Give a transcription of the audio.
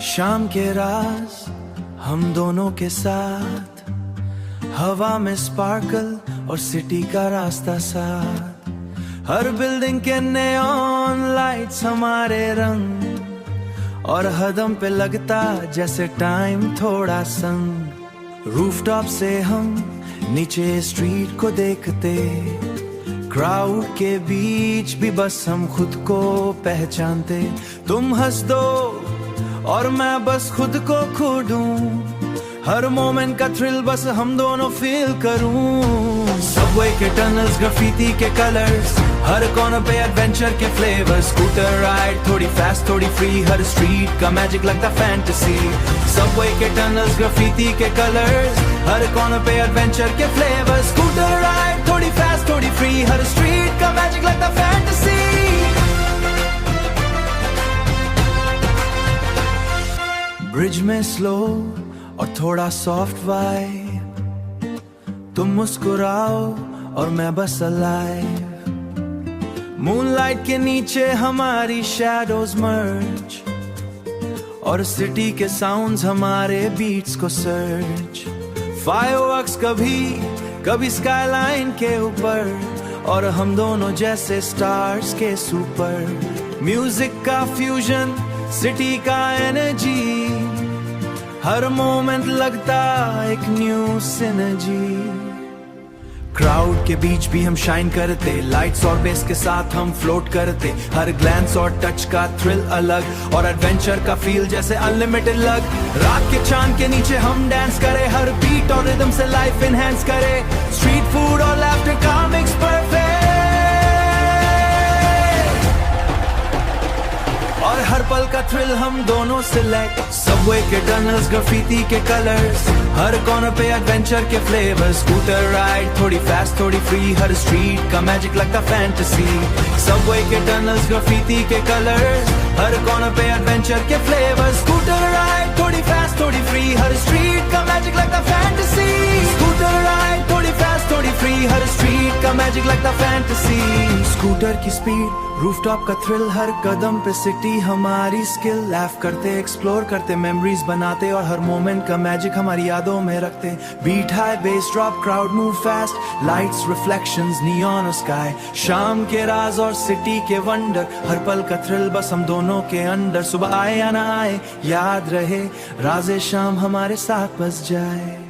शाम के राज हम दोनों के साथ, हवा में स्पार्कल और सिटी का रास्ता साथ, हर बिल्डिंग के नेऑन लाइट्स हमारे रंग, और हदम पे लगता जैसे टाइम थोड़ा संग। रूफटॉप से हम नीचे स्ट्रीट को देखते, क्राउड के बीच भी बस हम खुद को पहचानते। तुम हंस दो और मैं बस खुद को खो दूं, हर मोमेंट का थ्रिल बस हम दोनों फील करूं। सबवे के टनल्स, ग्राफिटी के कलर्स, हर कॉर्नर पे एडवेंचर के फ्लेवर्स, स्कूटर राइड थोड़ी फास्ट थोड़ी फ्री, हर स्ट्रीट का मैजिक लगता फैंटेसी। सबवे के टनल्स, ग्राफिटी के कलर्स, हर कॉर्नर पे एडवेंचर के फ्लेवर्स, स्कूटर राइड थोड़ी फास्ट थोड़ी फ्री, हर स्ट्रीट का मैजिक लगता फैंटेसी। ब्रिज में स्लो और थोड़ा सॉफ्ट वाइब, तुम मुस्कुराओ और मैं बस अलाइव। मूनलाइट के नीचे हमारी शैडोज मर्ज, और सिटी के साउंड्स हमारे बीट्स को सर्च। फायरवर्क्स कभी स्काईलाइन के ऊपर, और हम दोनों जैसे स्टार्स के सुपर। म्यूजिक का फ्यूजन, सिटी का एनर्जी, हर मोमेंट लगता एक न्यू सिनर्जी। क्राउड के बीच भी हम शाइन करते, लाइट्स और बेस के साथ हम फ्लोट करते, हर ग्लैंस और टच का थ्रिल अलग, और एडवेंचर का फील जैसे अनलिमिटेड लग। रात के चांद के नीचे हम डांस करे, हर बीट और रिदम से लाइफ एनहांस करे, स्ट्रीट फूड और लाफ्टर का मिक्स परफेक्ट, और हर पल का थ्रिल हम दोनों सिलेक्ट। सबवे के टनल्स, ग्राफिटी के कलर्स, हर कॉर्नर पे एडवेंचर के फ्लेवर्स, स्कूटर राइड थोड़ी फास्ट थोड़ी फ्री, हर स्ट्रीट का मैजिक लगता फैंटेसी। सबवे के टनल्स, ग्राफिटी के कलर्स, हर कॉर्नर पे एडवेंचर के फ्लेवर्स, स्कूटर राइड थोड़ी फास्ट थोड़ी फ्री, हर स्ट्रीट का मैजिक लगता फैंटेसी। स्कूटर राइड थोड़ी फास्ट थोड़ी फ्री, हर स्ट्रीट का मैजिक लगता फैंटेसी। स्कूटर की स्पीड, रूफटॉप का थ्रिल, हर कदम पे सिटी हमारी स्किल। लैफ करते, एक्सप्लोर करते, मेमोरीज बनाते, और हर मोमेंट का मैजिक हमारी यादों में रखते। Beat high, bass drop, crowd move fast, lights, reflections, neon और स्काई, शाम के राज और सिटी के वंडर, हर पल का थ्रिल बस हम दोनों के अंदर। सुबह आए या ना आए याद रहे, राज़े शाम हमारे साथ बस जाए।